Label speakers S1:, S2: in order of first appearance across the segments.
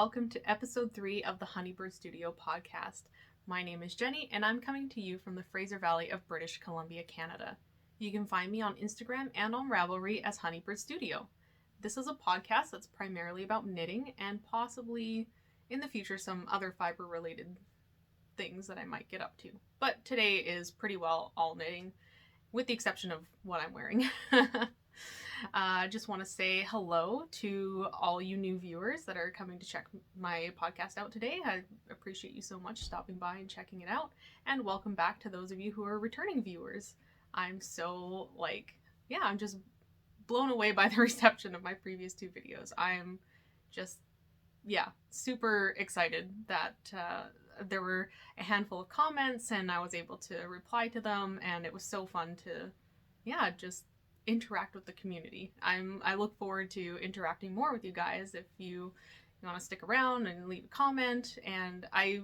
S1: welcome to episode 3 of the Honeybird Studio podcast. My name is Jenny, and I'm coming to you from the Fraser Valley of British Columbia, Canada. You can find me on Instagram and on Ravelry as Honeybird Studio. This is a podcast that's primarily about knitting and possibly, in the future, some other fiber-related things that I might get up to. But today is pretty well all knitting, with the exception of what I'm wearing. I just want to say hello to all you new viewers that are coming to check my podcast out today. I appreciate you so much stopping by and checking it out. And welcome back to those of you who are returning viewers. I'm so, I'm just blown away by the reception of my previous 2 videos. I'm just, super excited that there were a handful of comments and I was able to reply to them, and it was so fun to, just interact with the community. I look forward to interacting more with you guys if you want to stick around and leave a comment. And I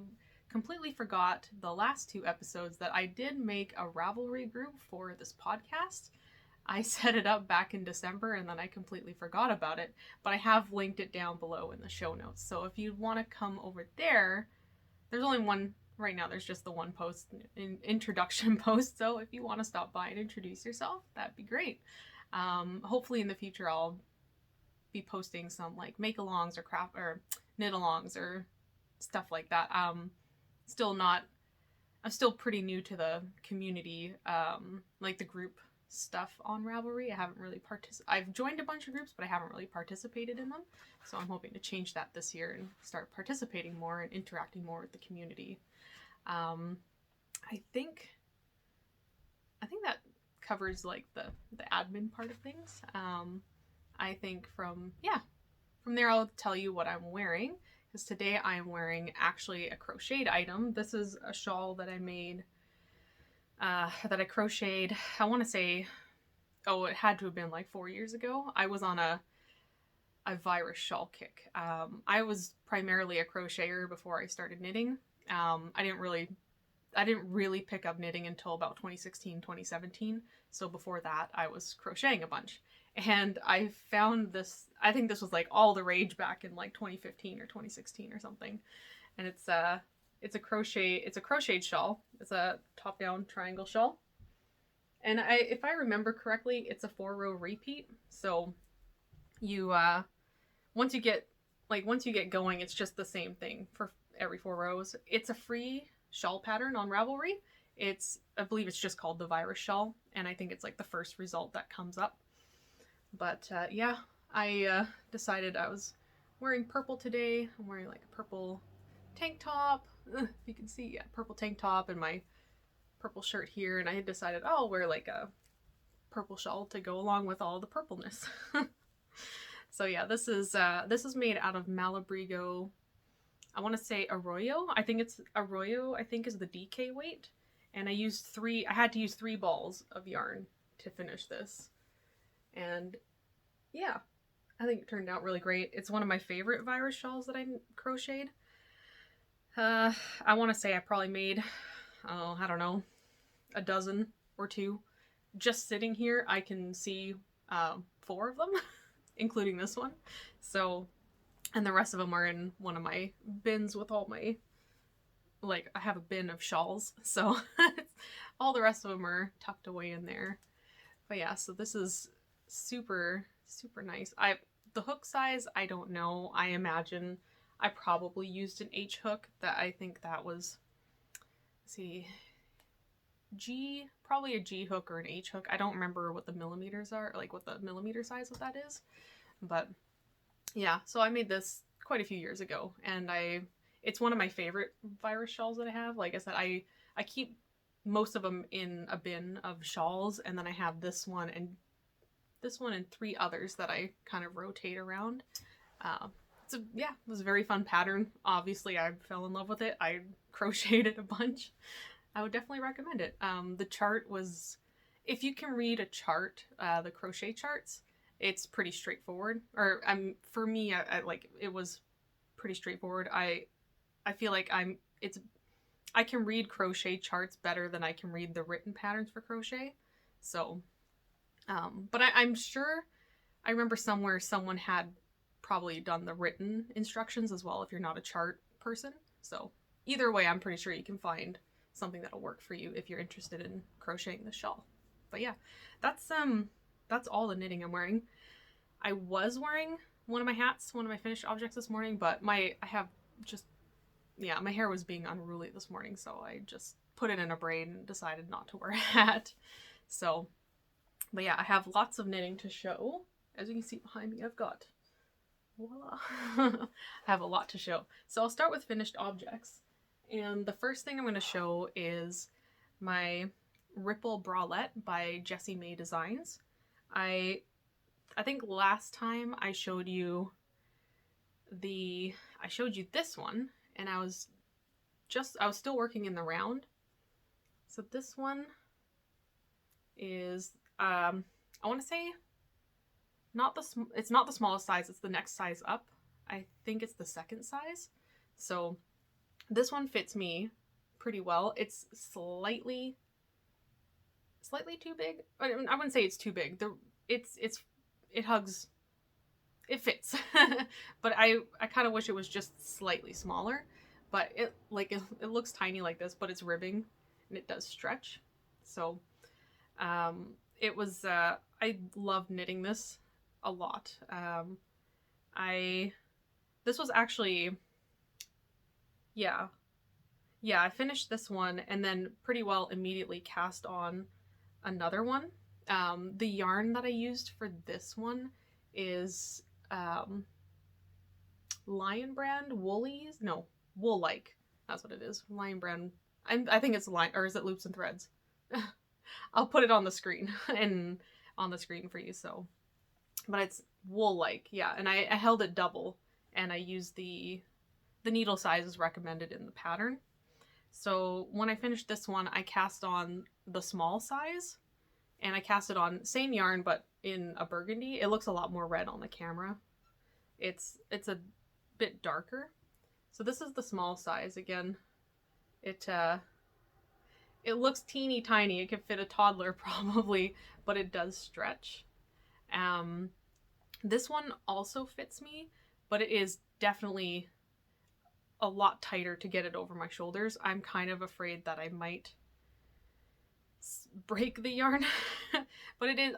S1: completely forgot the last 2 episodes that I did make a Ravelry group for this podcast. I set it up back in December and then I completely forgot about it, but I have linked it down below in the show notes. So if you want to come over there, there's only one right now. There's just the one post, an introduction post. So if you want to stop by and introduce yourself, that'd be great. Hopefully in the future I'll be posting some make-alongs or craft or knit-alongs or stuff like that. I'm still pretty new to the community, the group stuff on Ravelry. I haven't really I've joined a bunch of groups, but I haven't really participated in them. So I'm hoping to change that this year and start participating more and interacting more with the community. I think that covers the admin part of things. I think from there I'll tell you what I'm wearing, because today I am wearing actually a crocheted item. This is a shawl that I made, that I crocheted, I want to say, it had to have been 4 years ago. I was on a virus shawl kick. I was primarily a crocheter before I started knitting. I didn't really pick up knitting until about 2016, 2017. So before that, I was crocheting a bunch. And I found this, I think this was all the rage back in 2015 or 2016 or something. And it's a crocheted shawl. It's a top-down triangle shawl. And if I remember correctly, it's a 4-row repeat. So you, once you get going, it's just the same thing for every 4 rows. It's a free shawl pattern on Ravelry. I believe it's just called the virus shawl, and I think it's the first result that comes up. But I decided I was wearing purple today. I'm wearing a purple tank top. If you can see, purple tank top and my purple shirt here, and I had decided I'll wear a purple shawl to go along with all the purpleness. So this is made out of Malabrigo. I want to say Arroyo. I think it's Arroyo, I think is the DK weight. And I had to use 3 balls of yarn to finish this. And I think it turned out really great. It's one of my favorite virus shawls that I crocheted. I want to say I probably made, I don't know, a dozen or 2. Just sitting here, I can see 4 of them, including this one. So, and the rest of them are in one of my bins with all my, I have a bin of shawls, so all the rest of them are tucked away in there. But so this is super, super nice. The hook size, I don't know. I imagine I probably used an H hook. That I think that was, probably a G hook or an H hook. I don't remember what the millimeters are, what the millimeter size of that is. But so I made this quite a few years ago, and it's one of my favorite virus shawls that I have. Like I said, I keep most of them in a bin of shawls, and then I have this one and 3 others that I kind of rotate around. It was a very fun pattern. Obviously, I fell in love with it. I crocheted a bunch. I would definitely recommend it. The chart was, if you can read a chart, the crochet charts, it's pretty straightforward. Or for me, it was pretty straightforward. I feel like I can read crochet charts better than I can read the written patterns for crochet. So, but I'm sure I remember somewhere someone had probably done the written instructions as well if you're not a chart person. So either way, I'm pretty sure you can find something that'll work for you if you're interested in crocheting the shawl. But yeah, that's all the knitting I'm wearing. I was wearing one of my hats, one of my finished objects this morning, but my hair was being unruly this morning, so I just put it in a braid and decided not to wear a hat. So, but yeah, I have lots of knitting to show. As you can see behind me, I've got, voila, I have a lot to show. So I'll start with finished objects. And the first thing I'm going to show is my Ripple Bralette by Jessie May Designs. I think last time I showed you this one, and I was still working in the round. So this one is, I want to say, it's not the smallest size, it's the next size up. I think it's the second size. So this one fits me pretty well. It's slightly too big. I wouldn't say it's too big. It hugs, it fits. But I kind of wish it was just slightly smaller. But it looks tiny like this, but it's ribbing and it does stretch. So it was I love knitting this a lot. This was actually, I finished this one and then pretty well immediately cast on another one. The yarn that I used for this one is Lion Brand Woolies? No, Wool-like. That's what it is. Lion Brand. I think it's Lion, or is it Loops and Threads? I'll put it on the screen for you. So, but it's Wool-like, yeah. And I held it double, and I used the needle sizes recommended in the pattern. So when I finished this one, I cast on the small size, and I cast it on same yarn but in a burgundy. It looks a lot more red on the camera. It's a bit darker. So this is the small size again. It looks teeny tiny. It could fit a toddler probably, but it does stretch. This one also fits me, but it is definitely a lot tighter to get it over my shoulders. I'm kind of afraid that I might break the yarn. But it is,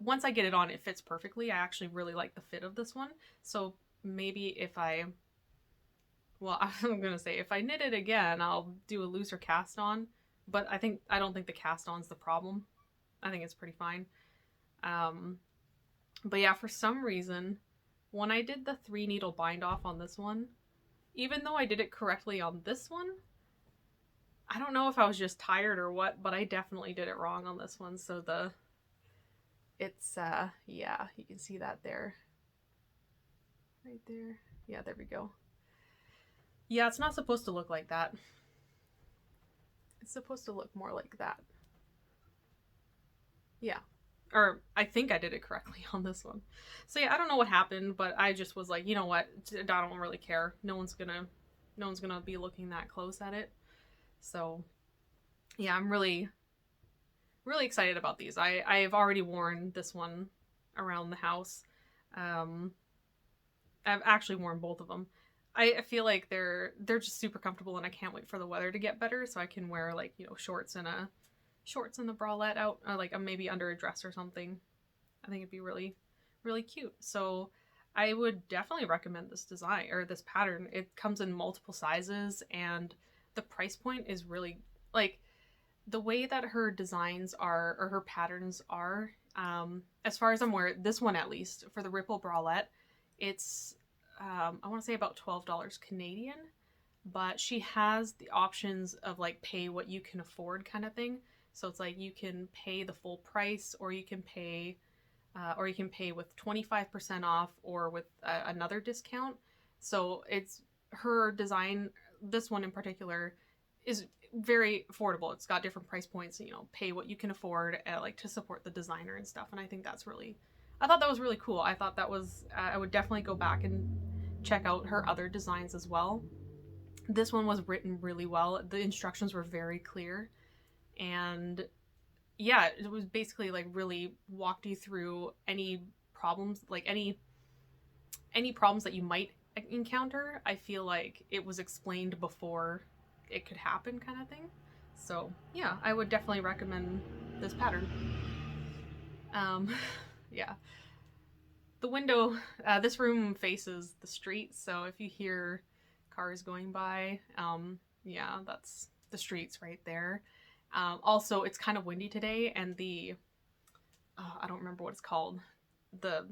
S1: once I get it on, it fits perfectly. I actually really like the fit of this one. So maybe if I'm gonna say if I knit it again, I'll do a looser cast on. But I don't think the cast on's the problem. I think it's pretty fine. But yeah, for some reason, when I did the 3 needle bind off on this one, even though I did it correctly on this one, I don't know if I was just tired or what, but I definitely did it wrong on this one. So yeah, you can see that there. Right there. Yeah, there we go. Yeah, it's not supposed to look like that. It's supposed to look more like that. Yeah. Or I think I did it correctly on this one. So yeah, I don't know what happened, but I just was like, you know what? I don't really care. No one's gonna be looking that close at it. So yeah, I'm really, really excited about these. I've already worn this one around the house. I've actually worn both of them. I feel like they're just super comfortable, and I can't wait for the weather to get better so I can wear like, you know, shorts and the bralette out, or like maybe under a dress or something. I think it'd be really, really cute. So I would definitely recommend this design or this pattern. It comes in multiple sizes, and the price point is really, like, the way that her designs are, or her patterns are, as far as I'm aware, this one at least, for the Ripple Bralette, it's I want to say about $12 Canadian, but she has the options of like pay what you can afford kind of thing. So it's like you can pay the full price, or you can pay with 25% off, or with another discount. So it's her design. This one in particular is very affordable. It's got different price points, you know, pay what you can afford, like to support the designer and stuff. And I think I thought that was really cool. I thought that was, I would definitely go back and check out her other designs as well. This one was written really well. The instructions were very clear. And yeah, it was basically like really walked you through any problems, like any any problems that you might encounter, I feel like it was explained before it could happen, kind of thing. So yeah, I would definitely recommend this pattern. Yeah. The window, this room faces the street, so if you hear cars going by, yeah, that's the streets right there. Also, it's kind of windy today, and the, I don't remember what it's called, the,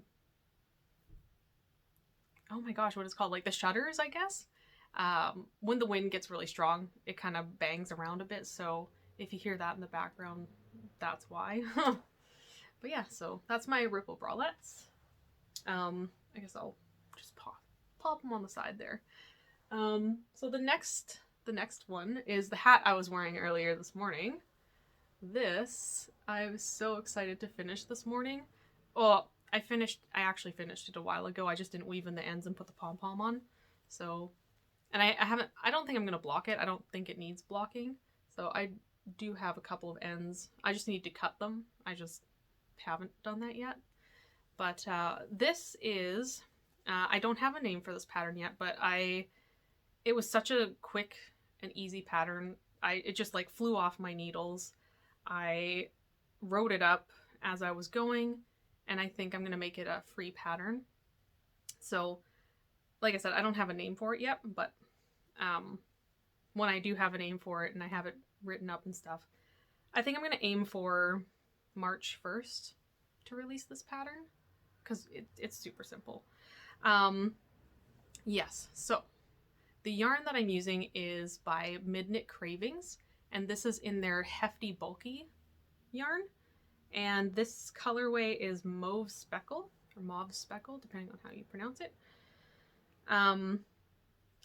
S1: oh my gosh, what it's called, like the shutters, I guess. When the wind gets really strong, it kind of bangs around a bit, so if you hear that in the background, that's why. But yeah, so that's my ripple bralettes. I guess I'll just pop them on the side there. So the next one is the hat I was wearing earlier this morning. This, I was so excited to finish this morning. Well, I actually finished it a while ago. I just didn't weave in the ends and put the pom-pom on. So, and I don't think I'm going to block it. I don't think it needs blocking. So I do have a couple of ends. I just need to cut them. I just haven't done that yet. But this is, I don't have a name for this pattern yet, but it was such a quick and easy pattern. It just like flew off my needles. I wrote it up as I was going, and I think I'm going to make it a free pattern. So, like I said, I don't have a name for it yet, but when I do have a name for it and I have it written up and stuff, I think I'm going to aim for March 1st to release this pattern, because it's super simple. Yes, so the yarn that I'm using is by Midknit Cravings, and this is in their Hefty Bulky yarn. And this colorway is Mauve Speckle, or Mauve Speckle, depending on how you pronounce it.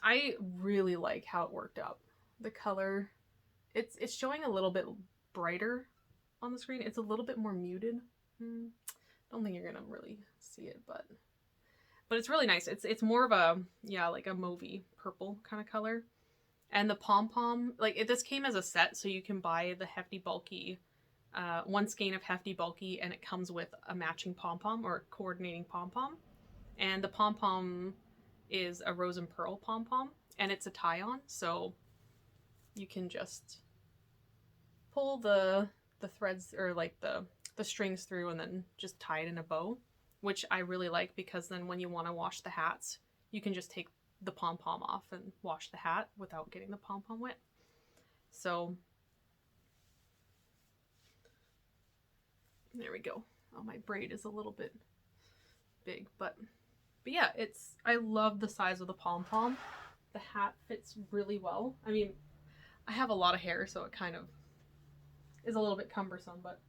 S1: I really like how it worked out. The color, it's showing a little bit brighter on the screen. It's a little bit more muted. Don't think you're gonna really see it, but it's really nice. It's more of a, yeah, like a mauvey purple kind of color. And the pom-pom, like this came as a set, so you can buy the Hefty Bulky, one skein of Hefty Bulky, and it comes with a matching pom-pom or coordinating pom-pom. And the pom-pom is a rose and pearl pom-pom, and it's a tie-on, so you can just pull the threads, or like the strings through, and then just tie it in a bow, which I really like, because then when you want to wash the hats, you can just take the pom-pom off and wash the hat without getting the pom-pom wet. So there we go. Oh, my braid is a little bit big, but yeah, I love the size of the pom-pom. The hat fits really well. I mean, I have a lot of hair, so it kind of is a little bit cumbersome, but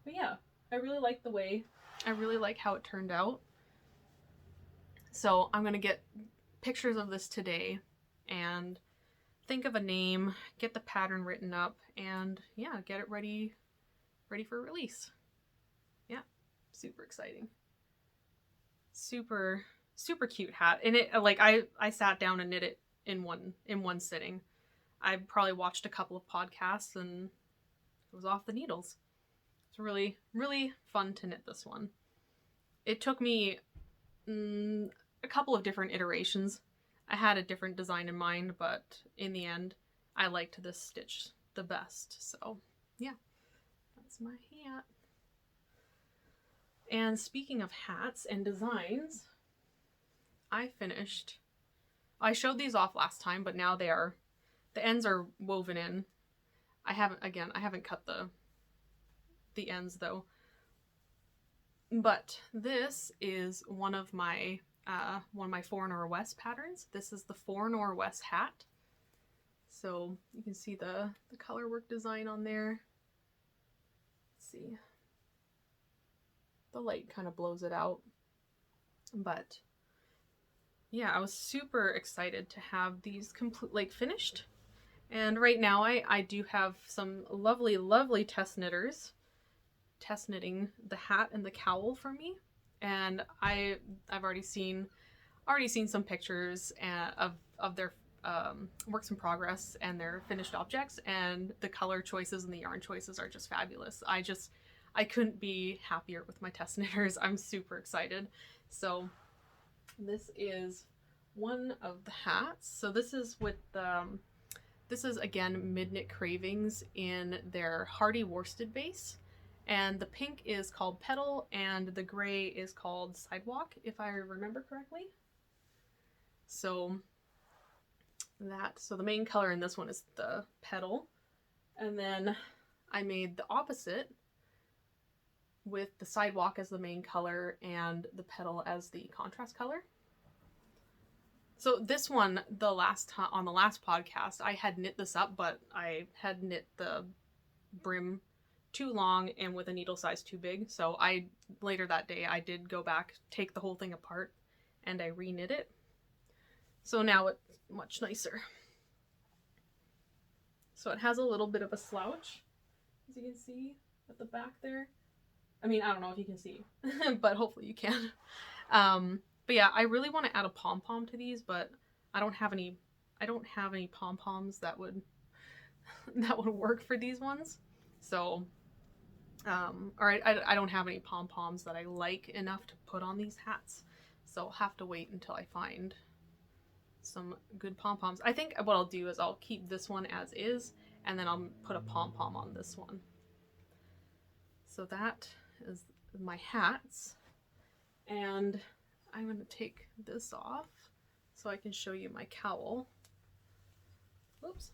S1: yeah, I really like how it turned out. So I'm gonna get pictures of this today and think of a name, get the pattern written up, and yeah, get it ready for release. Yeah, super exciting. Super cute hat. And it, like, I sat down and knit it in one sitting. I probably watched a couple of podcasts and it was off the needles. It's really, really fun to knit this one. It took me a couple of different iterations. I had a different design in mind, but in the end, I liked this stitch the best. So yeah, that's my hat. And speaking of hats and designs, I showed these off last time, but now the ends are woven in. I haven't cut the ends though. But this is one of my Fornorwess patterns. This is the Fornorwess Hat. So you can see the color work design on there. Let's see. The light kind of blows it out. But yeah, I was super excited to have these finished. And right now I do have some lovely, lovely test knitters test knitting the hat and the cowl for me. And I've already seen some pictures of their works in progress and their finished objects, and the color choices and the yarn choices are just fabulous. I couldn't be happier with my test knitters. I'm super excited. So This is one of the hats. So this is with this is again Midknit Cravings in their Hardy worsted base. And the pink is called Petal and the gray is called Sidewalk, if I remember correctly. So the main color in this one is the Petal. And then I made the opposite with the Sidewalk as the main color and the Petal as the contrast color. So this one, on the last podcast, I had knit this up, but I had knit the brim too long and with a needle size too big. So later that day, I did go back, take the whole thing apart, and I re-knit it. So now it's much nicer. So it has a little bit of a slouch, as you can see at the back there. I mean, I don't know if you can see, but hopefully you can. But yeah, I really want to add a pom-pom to these, but I don't have any pom-poms that would work for these ones. So, I don't have any pom-poms that I like enough to put on these hats. So I'll have to wait until I find some good pom-poms. I think what I'll do is I'll keep this one as is, and then I'll put a pom-pom on this one. So that is my hats. And I'm going to take this off so I can show you my cowl. Oops.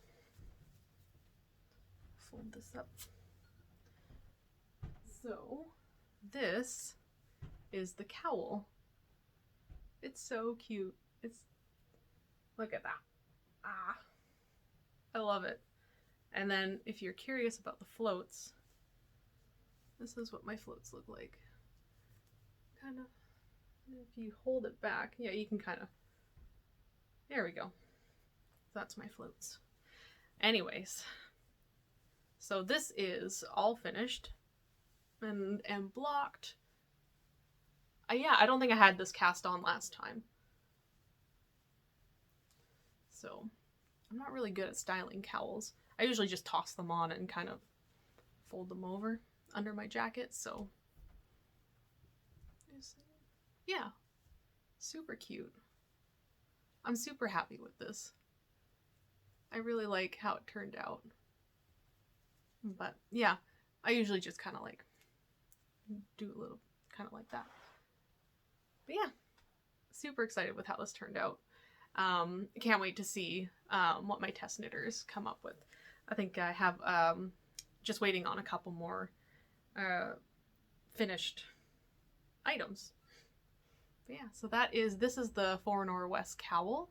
S1: Fold this up. So this is the cowl. It's so cute. Look at that. I love it. And then if you're curious about the floats, this is what my floats look like. Kind of. If you hold it back, yeah, you can kind of, there we go. That's my floats. Anyways, so this is all finished and blocked. Yeah, I don't think I had this cast on last time. So I'm not really good at styling cowls. I usually just toss them on and kind of fold them over under my jacket, so yeah, super cute. I'm super happy with this. I really like how it turned out. But yeah, I usually just kind of like do a little kind of like that. But yeah, super excited with how this turned out. Can't wait to see what my test knitters come up with. I think I have just waiting on a couple more finished items. But yeah, so this is the Fornorwess Cowl.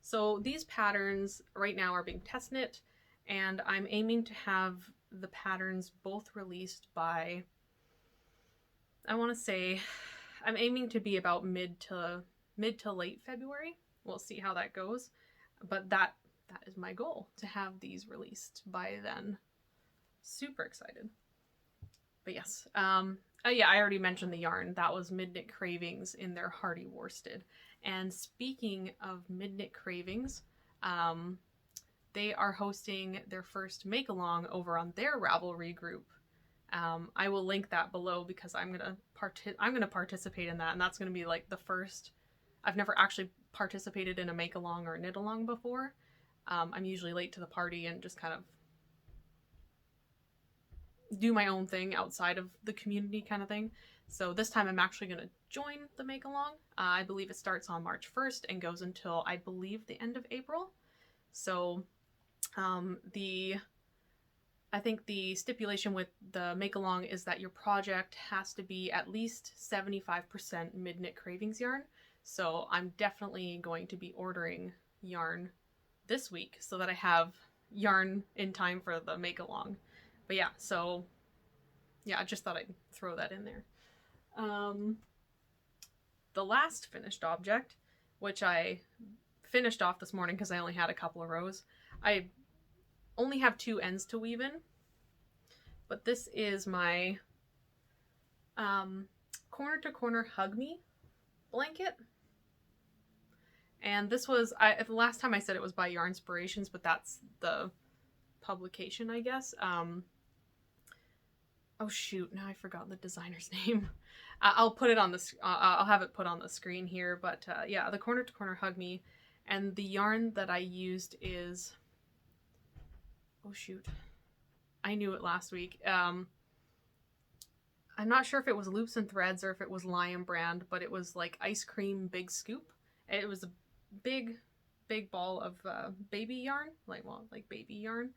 S1: So these patterns right now are being test knit, and I'm aiming to have the patterns both released by, I want to say, I'm aiming to be about mid to late February. We'll see how that goes, but that is my goal, to have these released by then. Super excited. But yes, yeah, I already mentioned the yarn. That was Midknit Cravings in their Hardy worsted. And speaking of Midknit Cravings, they are hosting their first make-along over on their Ravelry group. I will link that below because I'm gonna participate in that, and that's gonna be like the first. I've never actually participated in a make-along or a knit-along before. I'm usually late to the party and just kind of do my own thing outside of the community kind of thing. So this time I'm actually going to join the make-along. I believe it starts on March 1st and goes until, I believe, the end of April. So I think the stipulation with the make-along is that your project has to be at least 75% Midknit Cravings yarn. So I'm definitely going to be ordering yarn this week so that I have yarn in time for the make-along. But yeah, so yeah, I just thought I'd throw that in there. The last finished object, which I finished off this morning because I only had a couple of rows. I only have 2 ends to weave in, but this is my corner to corner Hug Me blanket. And this was, the last time I said it was by Yarnspirations, but that's the publication, I guess. Oh shoot, now I forgot the designer's name. I'll put it on the, I'll have it put on the screen here, but yeah, the Corner to Corner Hug Me, and the yarn that I used is, oh shoot, I knew it last week. I'm not sure if it was Loops and Threads or if it was Lion brand, but it was like Ice Cream Big Scoop. It was a big ball of baby yarn, like baby yarn,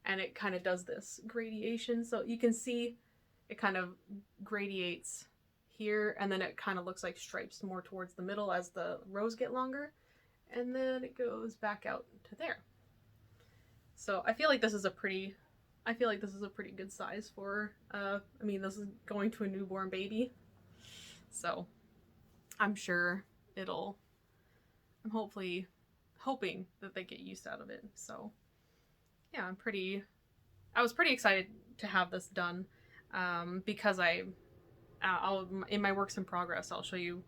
S1: and it kind of does this gradation, so you can see it kind of gradiates here, and then it kind of looks like stripes more towards the middle as the rows get longer, and then it goes back out to there. So I feel like this is a pretty good size for I mean, this is going to a newborn baby, so I'm sure I'm hoping that they get use out of it. So yeah, I was pretty excited to have this done, because I'll in my works in progress, I'll show you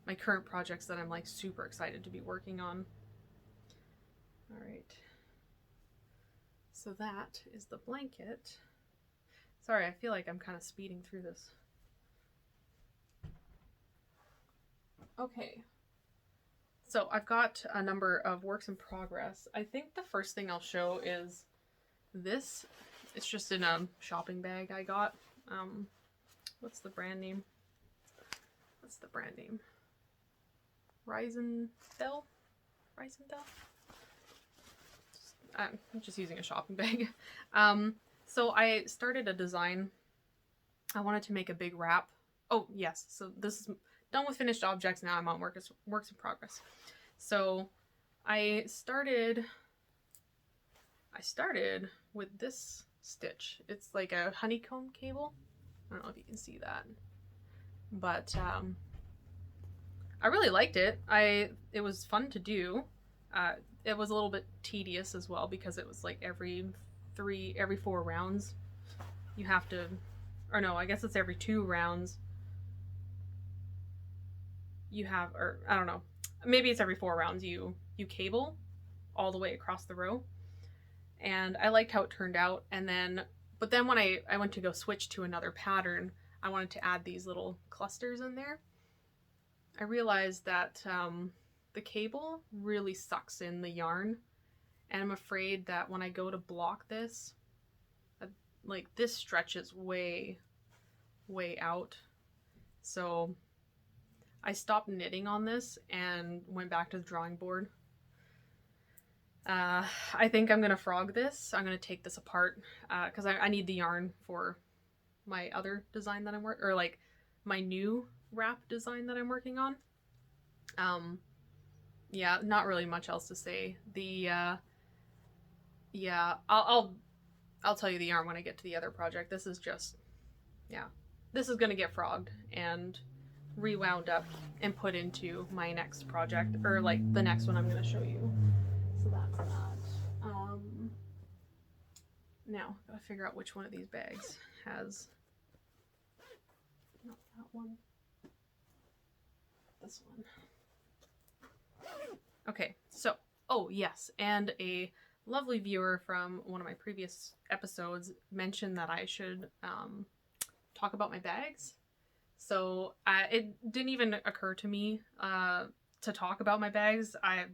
S1: my current projects that I'm like super excited to be working on. All right. So that is the blanket. Sorry, I feel like I'm kind of speeding through this. Okay. So I've got a number of works in progress. I think the first thing I'll show is this. It's just in a shopping bag I got. What's the brand name? Risenfell? I'm just using a shopping bag. So I started a design. I wanted to make a big wrap. Oh yes, so this is done with finished objects. Now I'm on works in progress. So I started with this stitch. It's like a honeycomb cable. I don't know if you can see that, but I really liked it. It was fun to do. It was a little bit tedious as well because it was like every 4 rounds you have to, or no, I guess it's every 2 rounds you have, or I don't know, maybe it's every 4 rounds you cable all the way across the row. And I liked how it turned out. But then when I went to go switch to another pattern, I wanted to add these little clusters in there. I realized that the cable really sucks in the yarn, and I'm afraid that when I go to block this, like this stretches way out. So I stopped knitting on this and went back to the drawing board. I think I'm gonna frog this. I'm gonna take this apart because I need the yarn for my other design that I'm working, or like my new wrap design that I'm working on. Yeah, not really much else to say. Yeah, I'll tell you the yarn when I get to the other project. This is just, yeah, this is gonna get frogged and rewound up and put into my next project, or like the next one I'm gonna show you. So that's that. Now, gotta figure out which one of these bags has, not that one, this one. Okay, so, oh yes, and a lovely viewer from one of my previous episodes mentioned that I should talk about my bags. So it didn't even occur to me to talk about my bags. I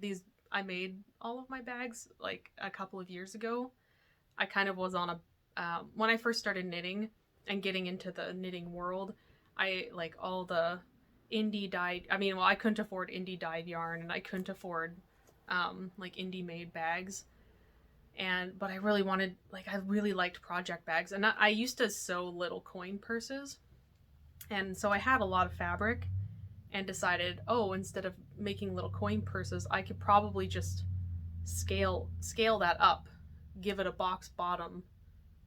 S1: made all of my bags like a couple of years ago. I kind of was on a when I first started knitting and getting into the knitting world, I like all the indie dyed, I mean, well, I couldn't afford indie dyed yarn, and I couldn't afford like indie made bags, but I really wanted, like, I really liked project bags, and I used to sew little coin purses, and so I had a lot of fabric and decided, oh, instead of making little coin purses, I could probably just scale that up, give it a box bottom,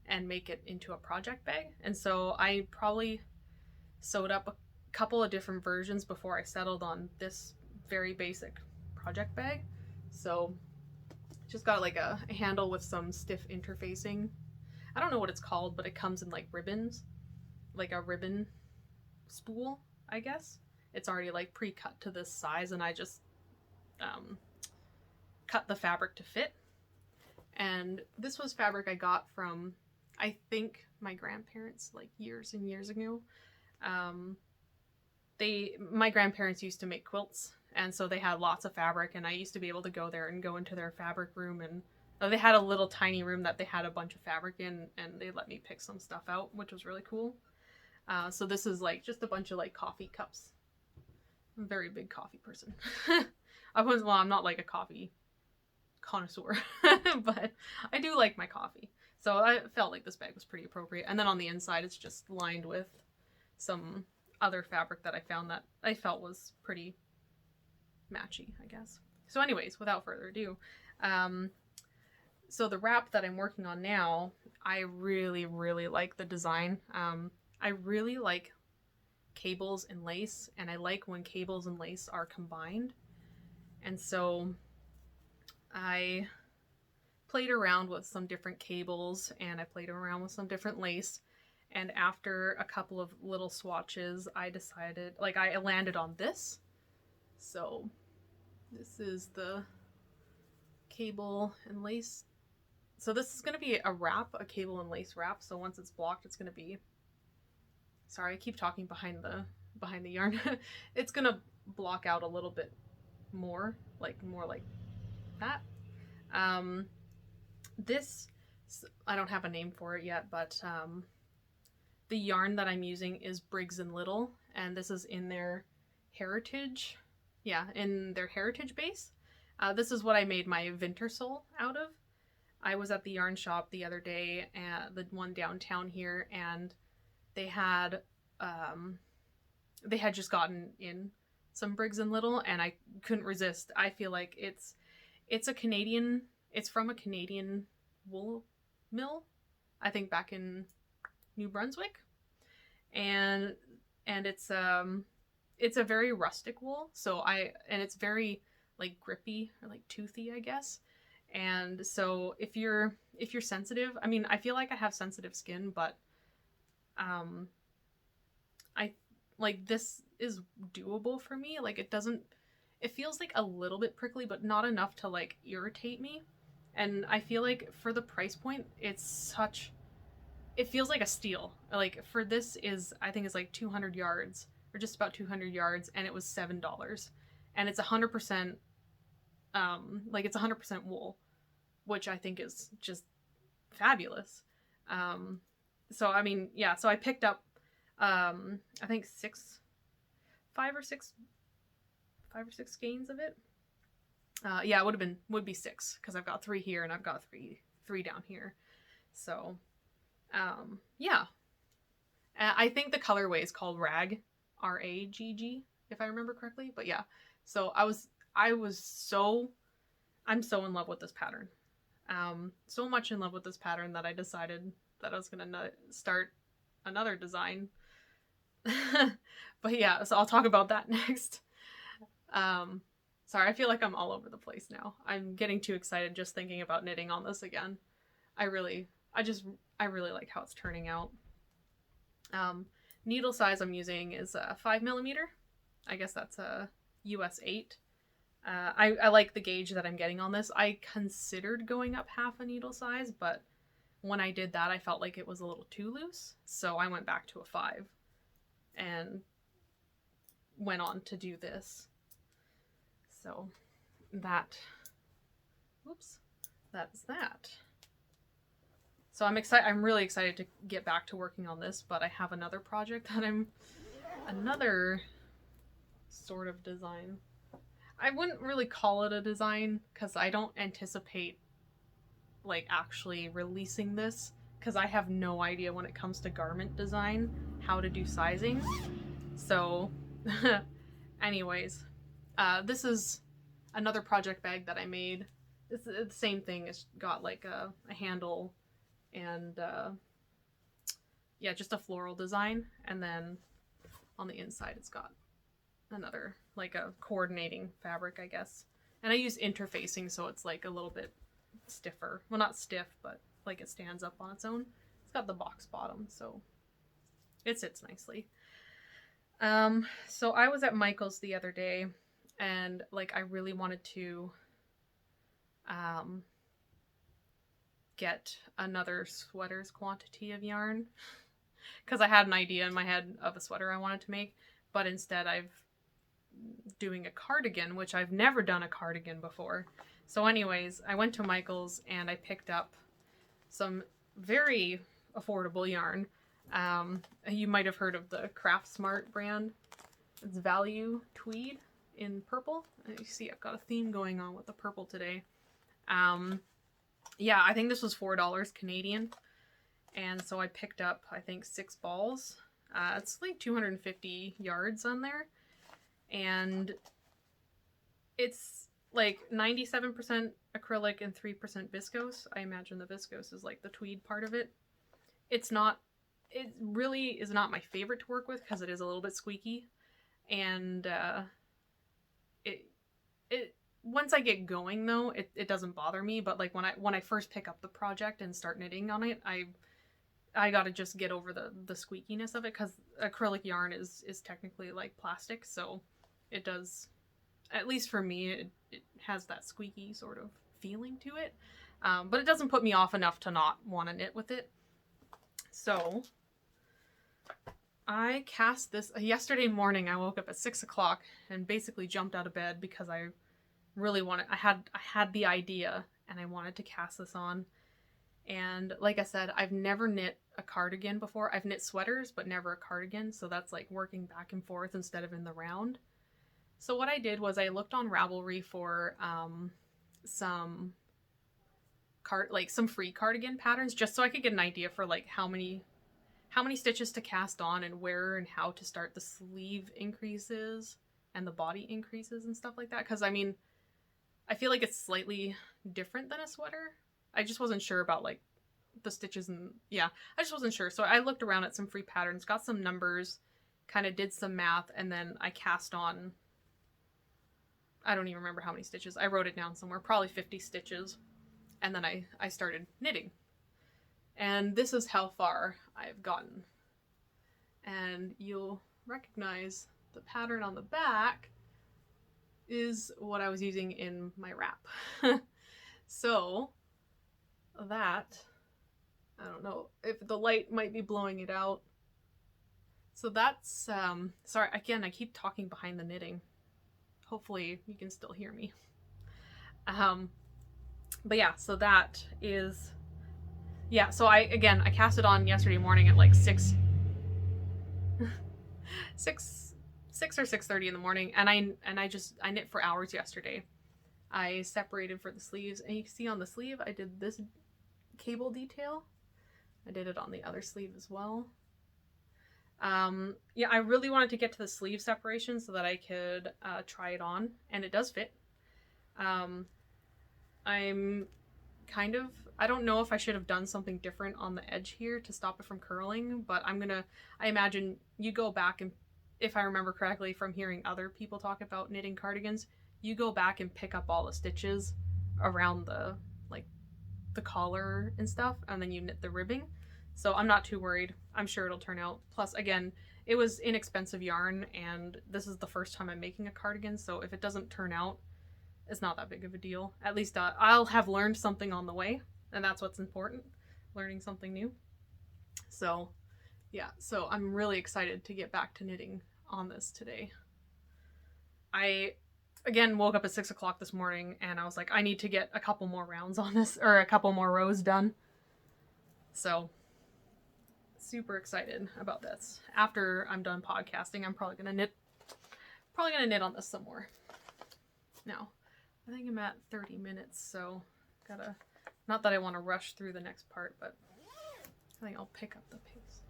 S1: and make it into a project bag. And so I probably sewed up a couple of different versions before I settled on this very basic project bag. So just got like a handle with some stiff interfacing. I don't know what it's called, but it comes in like ribbons, like a ribbon spool, I guess. It's already like pre-cut to this size, and I just cut the fabric to fit. And this was fabric I got from, I think, my grandparents like years and years ago. my grandparents used to make quilts, and so they had lots of fabric, and I used to be able to go there and go into their fabric room, and they had a little tiny room that they had a bunch of fabric in, and they let me pick some stuff out, which was really cool. So this is like just a bunch of like coffee cups. I'm a very big coffee person. I'm not like a coffee connoisseur, but I do like my coffee. So I felt like this bag was pretty appropriate. And then on the inside, it's just lined with some other fabric that I found that I felt was pretty matchy, I guess. So anyways, without further ado, so the wrap that I'm working on now, I really, really like the design. I really like cables and lace, and I like when cables and lace are combined. And so I played around with some different cables, and I played around with some different lace. And after a couple of little swatches, I decided, like, I landed on this. So this is the cable and lace. So this is going to be a wrap, a cable and lace wrap. So once it's blocked, it's going to be, sorry, I keep talking behind the yarn. It's going to block out a little bit more like that. This, I don't have a name for it yet, but the yarn that I'm using is Briggs and Little, and this is in their heritage, in their heritage base. This is what I made my Wintersole out of. I was at the yarn shop the other day, the one downtown here, and they had just gotten in some Briggs and Little, and I couldn't resist. I feel like it's from a Canadian wool mill, I think back in New Brunswick, and it's a very rustic wool, and it's very like grippy or like toothy, I guess. And so if you're sensitive, I mean, I feel like I have sensitive skin, but I like this is doable for me. Like it feels like a little bit prickly, but not enough to like irritate me. And I feel like for the price point, it feels like a steal. Like for this I think it's like 200 yards or just about 200 yards, and it was $7. And it's 100%, it's 100% wool, which I think is just fabulous. So I mean, yeah, so I picked up, I think 5 or 6 skeins of it. Yeah, it would be 6, because I've got 3 here and I've got three down here. So, yeah. I think the colorway is called Rag, R-A-G-G, if I remember correctly. But yeah, so I'm so in love with this pattern. So much in love with this pattern that I decided that I was gonna start another design. But yeah, so I'll talk about that next. Sorry, I feel like I'm all over the place now. I'm getting too excited just thinking about knitting on this again. I really like how it's turning out. Needle size I'm using is 5mm. I guess that's a US 8. I like the gauge that I'm getting on this. I considered going up half a needle size, but when I did that, I felt like it was a little too loose. So I went back to a 5 and went on to do this. So that's that. So I'm really excited to get back to working on this, but I have another project that another sort of design. I wouldn't really call it a design, because I don't anticipate like actually releasing this, because I have no idea when it comes to garment design how to do sizing. So anyways, this is another project bag that I made. It's the same thing. It's got like a handle and yeah, just a floral design, and then on the inside it's got another like a coordinating fabric, I guess. And I use interfacing, so it's like a little bit stiffer. Well, not stiff, but like it stands up on its own. It's got the box bottom, so it sits nicely. So I was at Michael's the other day, and like I really wanted to get another sweater's quantity of yarn, because I had an idea in my head of a sweater I wanted to make, but instead I've doing a cardigan, which I've never done a cardigan before. So anyways, I went to Michael's and I picked up some very affordable yarn. You might have heard of the Craft Smart brand. It's Value Tweed in purple. You see I've got a theme going on with the purple today. Yeah, I think this was $4 Canadian. And so I picked up, I think, 6 balls. It's like 250 yards on there. And it's like 97% acrylic and 3% viscose. I imagine the viscose is like the tweed part of it. It really is not my favorite to work with because it is a little bit squeaky. And once I get going though, it doesn't bother me. But like when I first pick up the project and start knitting on it, I gotta just get over the squeakiness of it, because acrylic yarn is technically like plastic, so it does, at least for me, it has that squeaky sort of feeling to it. But it doesn't put me off enough to not want to knit with it. So I cast this yesterday morning. I woke up at 6 o'clock and basically jumped out of bed because I really wanted, I had the idea and I wanted to cast this on. And like I said, I've never knit a cardigan before. I've knit sweaters, but never a cardigan. So that's like working back and forth instead of in the round. So what I did was I looked on Ravelry for some free cardigan patterns, just so I could get an idea for like how many stitches to cast on and where and how to start the sleeve increases and the body increases and stuff like that. Because I mean, I feel like it's slightly different than a sweater. I just wasn't sure about like the stitches, and yeah, I just wasn't sure. So I looked around at some free patterns, got some numbers, kind of did some math, and then I cast on, I don't even remember how many stitches. I wrote it down somewhere, probably 50 stitches. And then I started knitting. And this is how far I've gotten. And you'll recognize the pattern on the back is what I was using in my wrap. So that, I don't know if the light might be blowing it out. So that's, sorry, again, I keep talking behind the knitting. Hopefully you can still hear me. But yeah, so that is, yeah, so I cast it on yesterday morning at like 6 or 6:30 in the morning, and I knit for hours yesterday. I separated for the sleeves, and you can see on the sleeve I did this cable detail. I did it on the other sleeve as well. Yeah, I really wanted to get to the sleeve separation so that I could try it on, and it does fit. I'm kind of, I don't know if I should have done something different on the edge here to stop it from curling, but I imagine you go back and, if I remember correctly from hearing other people talk about knitting cardigans, you go back and pick up all the stitches around the collar and stuff, and then you knit the ribbing. So I'm not too worried. I'm sure it'll turn out. Plus, again, it was inexpensive yarn, and this is the first time I'm making a cardigan, so if it doesn't turn out, it's not that big of a deal. At least I'll have learned something on the way, and that's what's important, learning something new. So yeah, so I'm really excited to get back to knitting on this today. I, again, woke up at 6 o'clock this morning, and I was like, I need to get a couple more rounds on this, or a couple more rows done. So super excited about this. After I'm done podcasting, I'm probably gonna knit on this some more. Now, I think I'm at 30 minutes, so gotta, not that I want to rush through the next part, but I think I'll pick up the pace.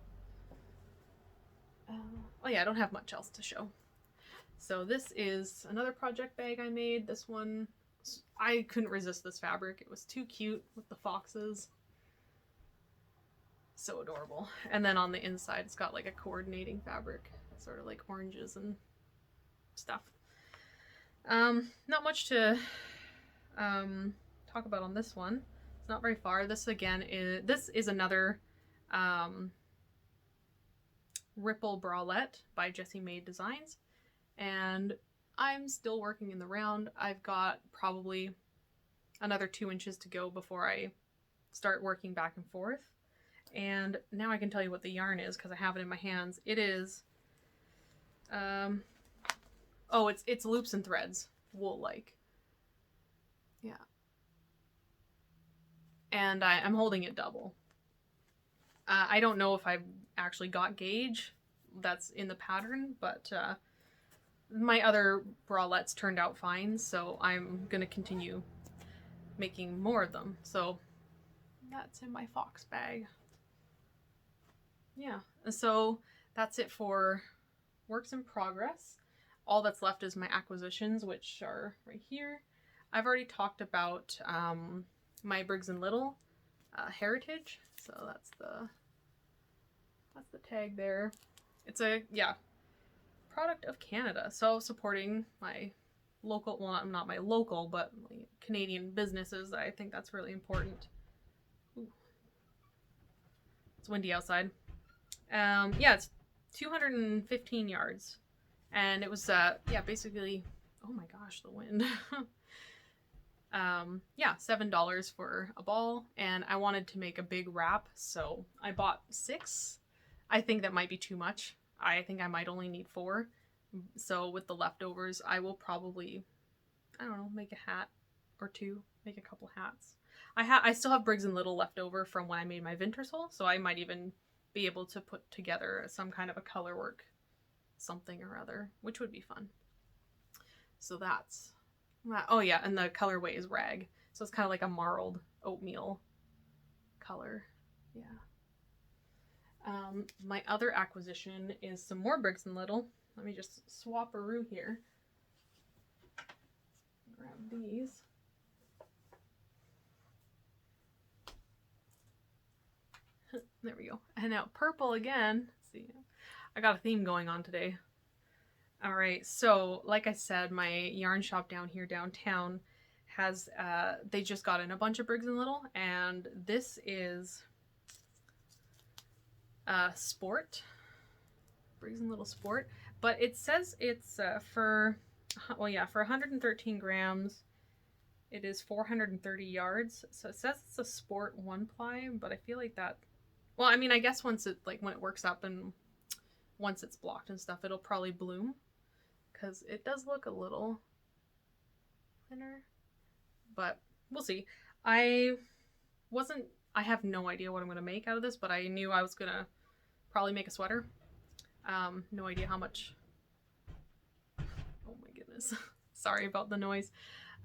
S1: Oh yeah, I don't have much else to show. So this is another project bag I made. This one, I couldn't resist this fabric. It was too cute with the foxes. So adorable. And then on the inside, it's got like a coordinating fabric, sort of like oranges and stuff. Not much to talk about on this one. It's not very far. This again is another Ripple Bralette by Jessie Made Designs, and I'm still working in the round. I've got probably another 2 inches to go before I start working back and forth. And now I can tell you what the yarn is because I have it in my hands. It is Oh, it's loops and threads, wool-like. Yeah. And I'm holding it double. I don't know if I actually got gauge that's in the pattern, but my other bralettes turned out fine, so I'm gonna continue making more of them. So that's in my fox bag. Yeah, so that's it for works in progress. All that's left is my acquisitions, which are right here. I've already talked about my Briggs & Little heritage, so that's the tag there. It's a, yeah, product of Canada, so supporting my local, well, not my local, but Canadian businesses. I think that's really important. Ooh. It's windy outside. Yeah, it's 215 yards, and it was yeah, basically, oh my gosh, the wind. Yeah, $7 for a ball, and I wanted to make a big wrap, so I bought 6. I think that might be too much. I think I might only need 4. So with the leftovers, I will probably, I don't know, make a hat or 2, make a couple hats. I still have Briggs & Little left over from when I made my Vintersole, so I might even be able to put together some kind of a color work something or other, which would be fun. So that's, oh yeah, and the colorway is rag, so it's kind of like a marled oatmeal color. Yeah. My other acquisition is some more Briggs & Little. Let me just swap-a-roo here. Grab these. There we go. And now purple again. Let's see, I got a theme going on today. All right, so like I said, my yarn shop down here downtown has, they just got in a bunch of Briggs & Little, and this is Sport. Briggs & Little Sport. But it says it's for, well, yeah, for 113 grams, it is 430 yards. So it says it's a Sport 1-ply, but I feel like that, well, I mean, I guess once it, like, when it works up and once it's blocked and stuff, it'll probably bloom, because it does look a little thinner, but we'll see. I have no idea what I'm going to make out of this, but I knew I was going to probably make a sweater. No idea how much. Oh my goodness. Sorry about the noise.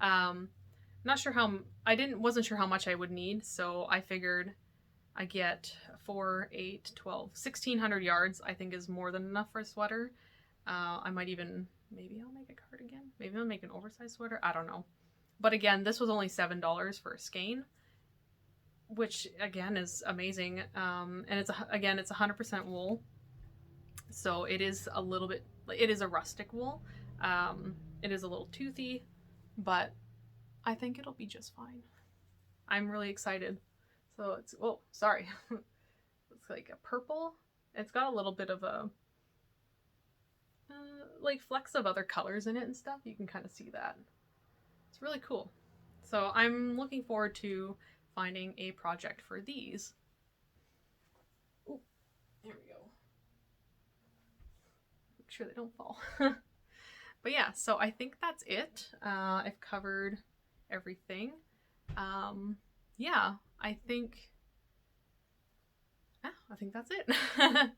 S1: Not sure how, wasn't sure how much I would need, so I figured I get 4, 8, 12, 1,600 yards, I think is more than enough for a sweater. I might even, maybe I'll make a cardigan. Maybe I'll make an oversized sweater. I don't know. But again, this was only $7 for a skein, which again is amazing. And it's, again, it's 100% wool. So it is a little bit, it is a rustic wool. It is a little toothy, but I think it'll be just fine. I'm really excited. So it's, oh, sorry. It's like a purple. It's got a little bit of a, like flecks of other colors in it and stuff. You can kind of see that. It's really cool. So I'm looking forward to finding a project for these. Ooh, there we go. Make sure they don't fall. But yeah, so I think that's it. I've covered everything. Yeah, I think that's it.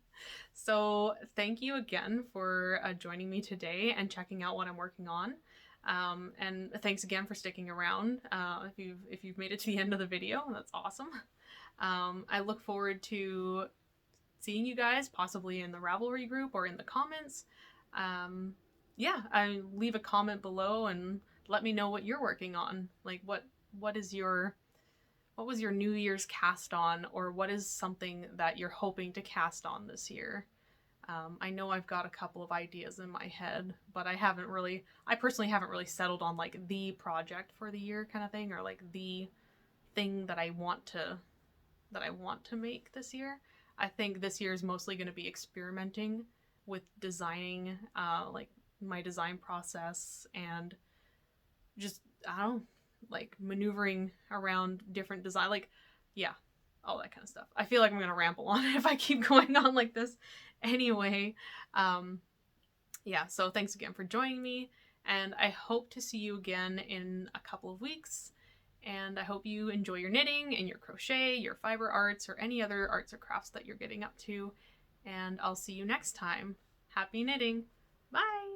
S1: So thank you again for joining me today and checking out what I'm working on. And thanks again for sticking around. If you've made it to the end of the video, that's awesome. I look forward to seeing you guys possibly in the Ravelry group or in the comments. Yeah, leave a comment below and let me know what you're working on. Like what was your New Year's cast on, or what is something that you're hoping to cast on this year? I know I've got a couple of ideas in my head, but I personally haven't really settled on like the project for the year kind of thing, or like the thing that I want to make this year. I think this year is mostly going to be experimenting with designing, like my design process, and just, I don't know, like maneuvering around different design, like, yeah, all that kind of stuff. I feel like I'm gonna ramble on if I keep going on like this. Anyway, yeah, so thanks again for joining me, and I hope to see you again in a couple of weeks. And I hope you enjoy your knitting and your crochet, your fiber arts, or any other arts or crafts that you're getting up to. And I'll see you next time. Happy knitting! Bye!